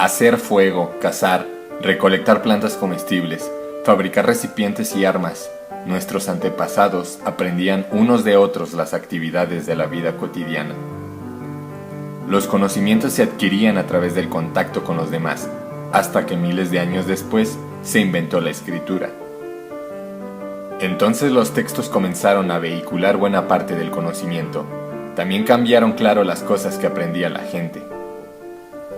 hacer fuego, cazar, recolectar plantas comestibles, fabricar recipientes y armas. Nuestros antepasados aprendían unos de otros las actividades de la vida cotidiana. Los conocimientos se adquirían a través del contacto con los demás, hasta que miles de años después se inventó la escritura. Entonces los textos comenzaron a vehicular buena parte del conocimiento. También cambiaron, claro, las cosas que aprendía la gente.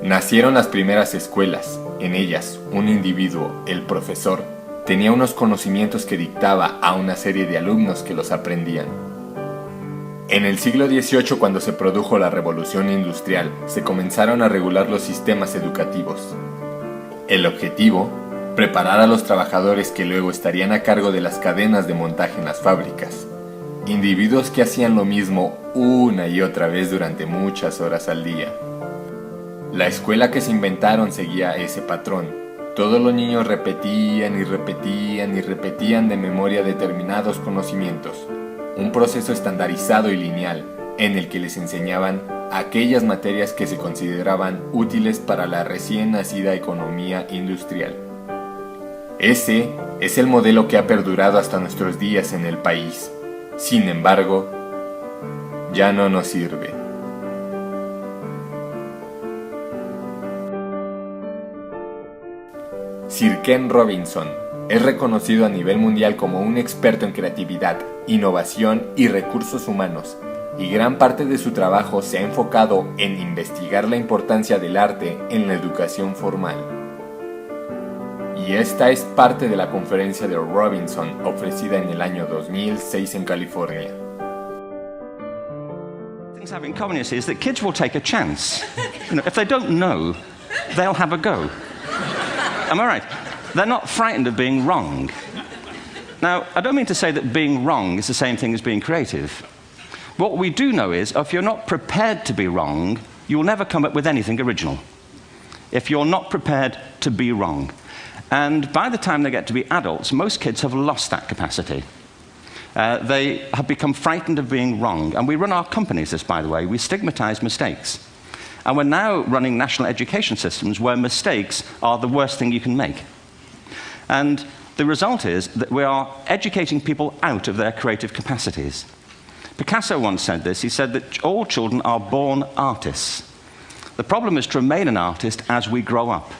Nacieron las primeras escuelas. En ellas, un individuo, el profesor, tenía unos conocimientos que dictaba a una serie de alumnos que los aprendían. En el siglo XVIII, cuando se produjo la Revolución Industrial, se comenzaron a regular los sistemas educativos. El objetivo, preparar a los trabajadores que luego estarían a cargo de las cadenas de montaje en las fábricas. Individuos que hacían lo mismo una y otra vez durante muchas horas al día. La escuela que se inventaron seguía ese patrón. Todos los niños repetían y repetían y repetían de memoria determinados conocimientos. Un proceso estandarizado y lineal en el que les enseñaban aquellas materias que se consideraban útiles para la recién nacida economía industrial. Ese es el modelo que ha perdurado hasta nuestros días en el país. Sin embargo, ya no nos sirve. Sir Ken Robinson es reconocido a nivel mundial como un experto en creatividad, innovación y recursos humanos, y gran parte de su trabajo se ha enfocado en investigar la importancia del arte en la educación formal. Y esta es parte de la conferencia de Robinson ofrecida en el año 2006 en California. Things have in common is that kids will take a chance. If they don't know, they'll have a go. Am I right? They're not frightened of being wrong. Now, I don't mean to say that being wrong is the same thing as being creative. What we do know is, if you're not prepared to be wrong, you'll never come up with anything original. If you're not prepared to be wrong. And by the time they get to be adults, most kids have lost that capacity. They have become frightened of being wrong. And we run our companies this, by the way. We stigmatize mistakes. And we're now running national education systems where mistakes are the worst thing you can make. And the result is that we are educating people out of their creative capacities. Picasso once said this. He said that all children are born artists. The problem is to remain an artist as we grow up.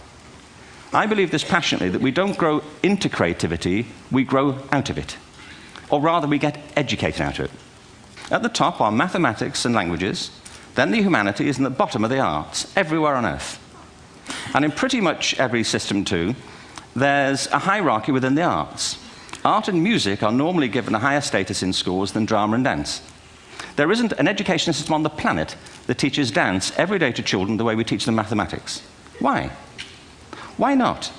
I believe this passionately, that we don't grow into creativity, we grow out of it. Or rather, we get educated out of it. At the top are mathematics and languages, then the humanities, and at the bottom are the arts, everywhere on earth. And in pretty much every system too, there's a hierarchy within the arts. Art and music are normally given a higher status in schools than drama and dance. There isn't an education system on the planet that teaches dance every day to children the way we teach them mathematics. Why? Why not?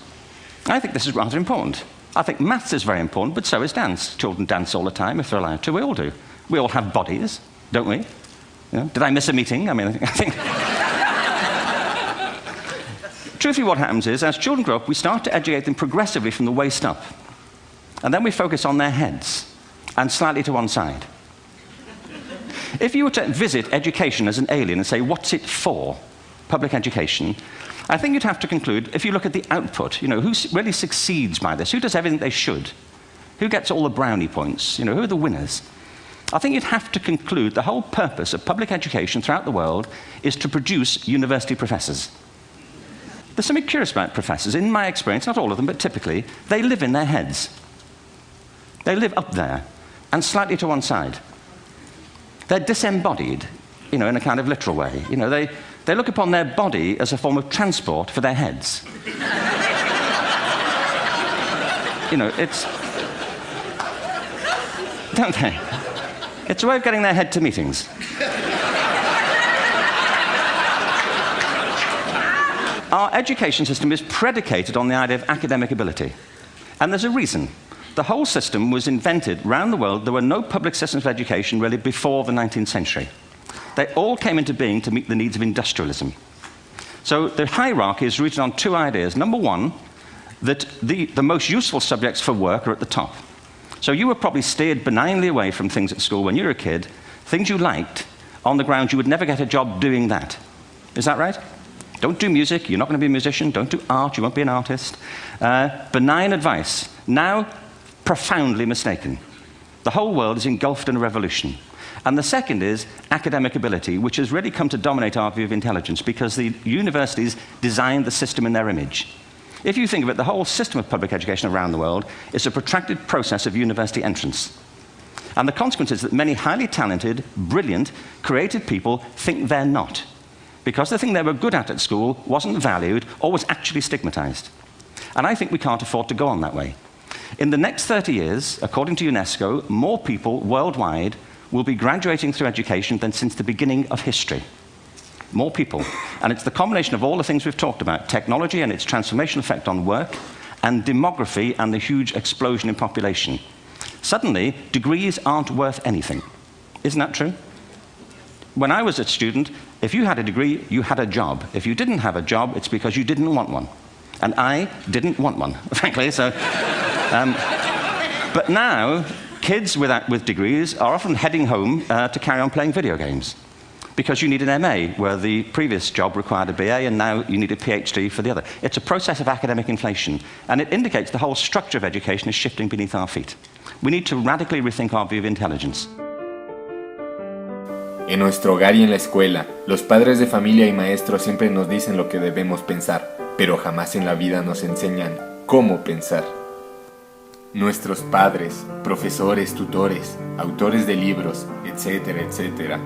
I think this is rather important. I think maths is very important, but so is dance. Children dance all the time if they're allowed to. We all do. We all have bodies, don't we? Did I miss a meeting? I think... Truthfully, what happens is, as children grow up, we start to educate them progressively from the waist up. And then we focus on their heads, and slightly to one side. If you were to visit education as an alien and say, what's it for, public education, I think you'd have to conclude, if you look at the output, who really succeeds by this? Who does everything they should? Who gets all the brownie points? Who are the winners? I think you'd have to conclude the whole purpose of public education throughout the world is to produce university professors. There's something curious about professors. In my experience, not all of them, but typically, they live in their heads. They live up there, and slightly to one side. They're disembodied, in a kind of literal way. They look upon their body as a form of transport for their heads. It's... Don't they? It's a way of getting their head to meetings. Our education system is predicated on the idea of academic ability. And there's a reason. The whole system was invented around the world. There were no public systems of education really before the 19th century. They all came into being to meet the needs of industrialism. So the hierarchy is rooted on two ideas. Number one, that the most useful subjects for work are at the top. So you were probably steered benignly away from things at school when you were a kid, things you liked, on the grounds you would never get a job doing that. Is that right? Don't do music, you're not going to be a musician. Don't do art, you won't be an artist. Benign advice, now profoundly mistaken. The whole world is engulfed in a revolution. And the second is academic ability, which has really come to dominate our view of intelligence because the universities designed the system in their image. If you think of it, the whole system of public education around the world is a protracted process of university entrance. And the consequence is that many highly talented, brilliant, creative people think they're not, because the thing they were good at school wasn't valued or was actually stigmatized. And I think we can't afford to go on that way. In the next 30 years, according to UNESCO, more people worldwide will be graduating through education than since the beginning of history. More people. And it's the combination of all the things we've talked about, technology and its transformational effect on work, and demography and the huge explosion in population. Suddenly, degrees aren't worth anything. Isn't that true? When I was a student, if you had a degree, you had a job. If you didn't have a job, it's because you didn't want one. And I didn't want one, frankly, so... but now, kids with degrees are often heading home to carry on playing video games because you need an MA, where the previous job required a BA, and now you need a PhD for the other. It's a process of academic inflation, and it indicates the whole structure of education is shifting beneath our feet. We need to radically rethink our view of intelligence. En nuestro hogar y en la escuela, los padres de familia y maestros siempre nos dicen lo que debemos pensar, pero jamás en la vida nos enseñan cómo pensar. Nuestros padres, profesores, tutores, autores de libros, etcétera, etcétera.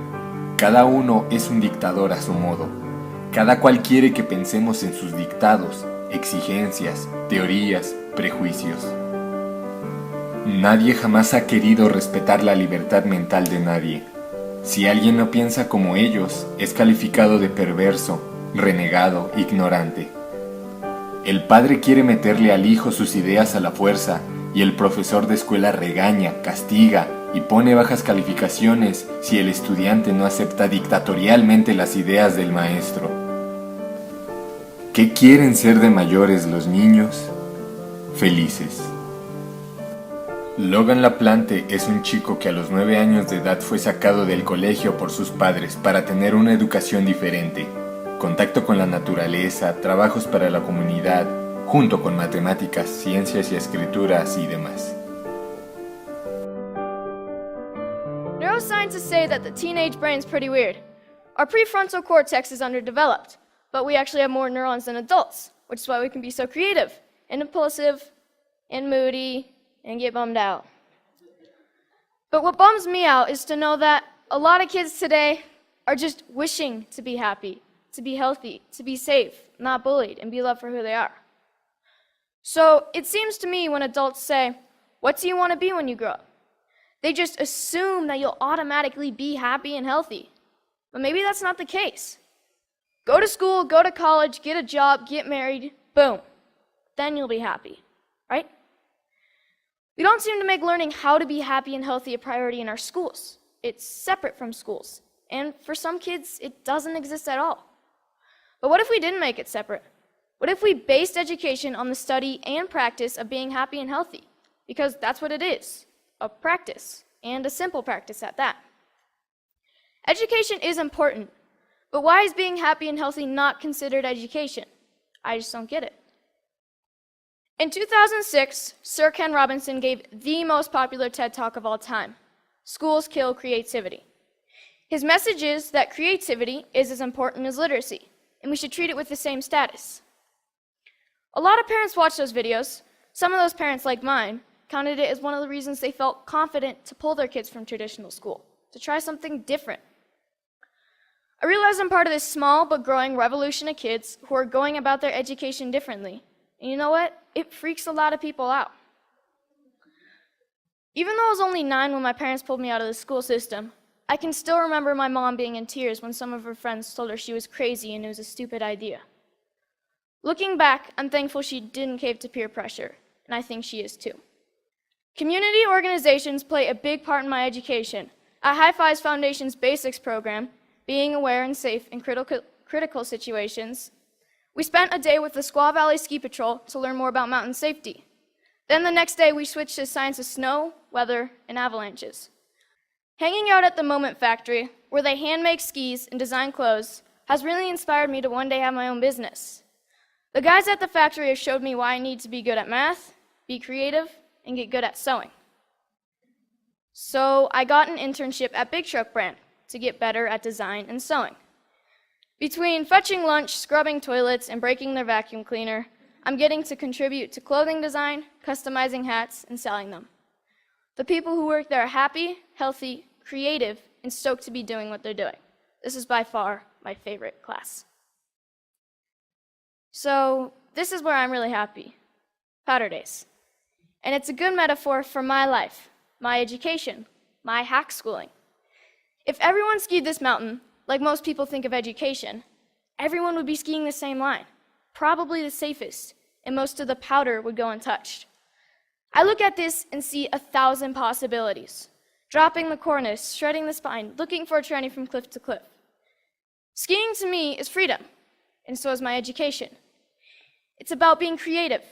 Cada uno es un dictador a su modo. Cada cual quiere que pensemos en sus dictados, exigencias, teorías, prejuicios. Nadie jamás ha querido respetar la libertad mental de nadie. Si alguien no piensa como ellos, es calificado de perverso, renegado, ignorante. El padre quiere meterle al hijo sus ideas a la fuerza, y el profesor de escuela regaña, castiga y pone bajas calificaciones si el estudiante no acepta dictatorialmente las ideas del maestro. ¿Qué quieren ser de mayores los niños? Felices. Logan LaPlante es un chico que a los 9 años de edad fue sacado del colegio por sus padres para tener una educación diferente, contacto con la naturaleza, trabajos para la comunidad, junto con matemáticas, ciencias y escrituras y demás. Neuroscientists say that the teenage brain's pretty weird. Our prefrontal cortex is underdeveloped, but we actually have more neurons than adults, which is why we can be so creative, and impulsive, and moody, and get bummed out. But what bums me out is to know that a lot of kids today are just wishing to be happy, to be healthy, to be safe, not bullied, and be loved for who they are. So it seems to me when adults say, "What do you want to be when you grow up?" they just assume that you'll automatically be happy and healthy. But maybe that's not the case. Go to school, go to college, get a job, get married, boom. Then you'll be happy, right? We don't seem to make learning how to be happy and healthy a priority in our schools. It's separate from schools. And for some kids, it doesn't exist at all. But what if we didn't make it separate? What if we based education on the study and practice of being happy and healthy? Because that's what it is, a practice, and a simple practice at that. Education is important, but why is being happy and healthy not considered education? I just don't get it. In 2006, Sir Ken Robinson gave the most popular TED Talk of all time, Schools Kill Creativity. His message is that creativity is as important as literacy, and we should treat it with the same status. A lot of parents watch those videos. Some of those parents, like mine, counted it as one of the reasons they felt confident to pull their kids from traditional school, to try something different. I realize I'm part of this small but growing revolution of kids who are going about their education differently. And you know what? It freaks a lot of people out. Even though I was only 9 when my parents pulled me out of the school system, I can still remember my mom being in tears when some of her friends told her she was crazy and it was a stupid idea. Looking back, I'm thankful she didn't cave to peer pressure, and I think she is too. Community organizations play a big part in my education. At High Fives Foundation's Basics program, Being Aware and Safe in Critical Situations, we spent a day with the Squaw Valley Ski Patrol to learn more about mountain safety. Then the next day, we switched to science of snow, weather, and avalanches. Hanging out at the Moment Factory, where they hand make skis and design clothes, has really inspired me to one day have my own business. The guys at the factory have showed me why I need to be good at math, be creative, and get good at sewing. So I got an internship at Big Truck Brand to get better at design and sewing. Between fetching lunch, scrubbing toilets, and breaking their vacuum cleaner, I'm getting to contribute to clothing design, customizing hats, and selling them. The people who work there are happy, healthy, creative, and stoked to be doing what they're doing. This is by far my favorite class. So this is where I'm really happy, Powder Days. And it's a good metaphor for my life, my education, my hack schooling. If everyone skied this mountain, like most people think of education, everyone would be skiing the same line, probably the safest, and most of the powder would go untouched. I look at this and see 1,000 possibilities. Dropping the cornice, shredding the spine, looking for a tranny from cliff to cliff. Skiing to me is freedom, and so is my education. It's about being creative,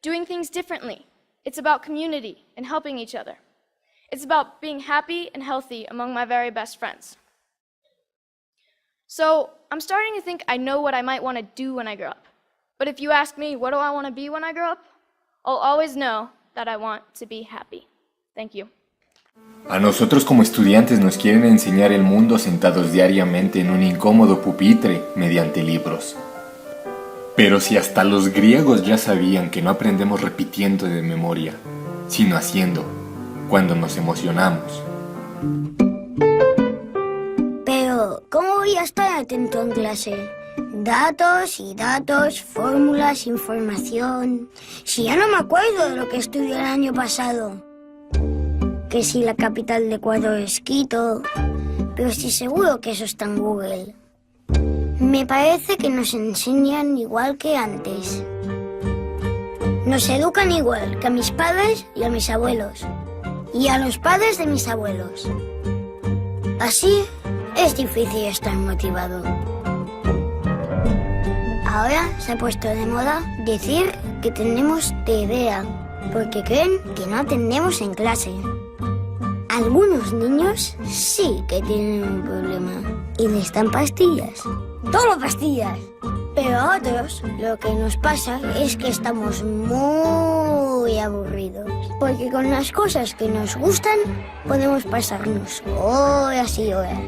doing things differently. It's about community and helping each other. It's about being happy and healthy among my very best friends. So I'm starting to think I know what I might want to do when I grow up. But if you ask me, what do I want to be when I grow up? I'll always know that I want to be happy. Thank you. A nosotros como estudiantes nos quieren enseñar el mundo sentados diariamente en un incómodo pupitre mediante libros. Pero si hasta los griegos ya sabían que no aprendemos repitiendo de memoria, sino haciendo, cuando nos emocionamos. Pero, ¿cómo voy a estar atento en clase? Datos y datos, fórmulas, información. Si ya no me acuerdo de lo que estudié el año pasado. Que si la capital de Ecuador es Quito, pero estoy seguro que eso está en Google. Me parece que nos enseñan igual que antes. Nos educan igual que a mis padres y a mis abuelos. Y a los padres de mis abuelos. Así es difícil estar motivado. Ahora se ha puesto de moda decir que tenemos TDA, porque creen que no atendemos en clase. Algunos niños sí que tienen un problema y les dan pastillas. ¡Todo pastillas! Pero a otros lo que nos pasa es que estamos muy aburridos. Porque con las cosas que nos gustan podemos pasarnos horas y horas.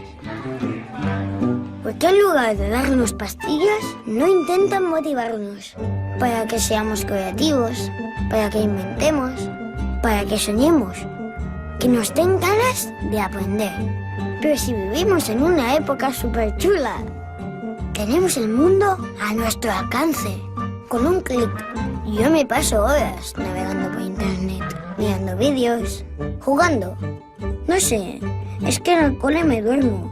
¿Por qué en lugar de darnos pastillas no intentan motivarnos? Para que seamos creativos, para que inventemos, para que soñemos, que nos den ganas de aprender. Pero si vivimos en una época súper chula, tenemos el mundo a nuestro alcance. Con un clic, yo me paso horas navegando por internet, mirando vídeos, jugando. No sé, es que en el cole me duermo.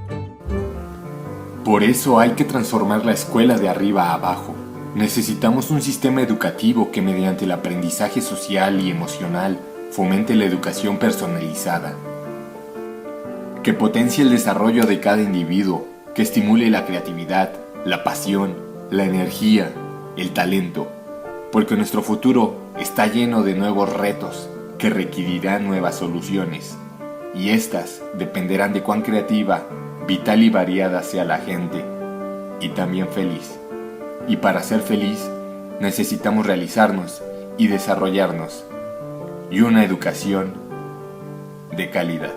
Por eso hay que transformar la escuela de arriba a abajo. Necesitamos un sistema educativo que mediante el aprendizaje social y emocional fomente la educación personalizada, que potencie el desarrollo de cada individuo, que estimule la creatividad, la pasión, la energía, el talento, porque nuestro futuro está lleno de nuevos retos que requerirán nuevas soluciones, y estas dependerán de cuán creativa, vital y variada sea la gente, y también feliz. Y para ser feliz, necesitamos realizarnos y desarrollarnos, y una educación de calidad.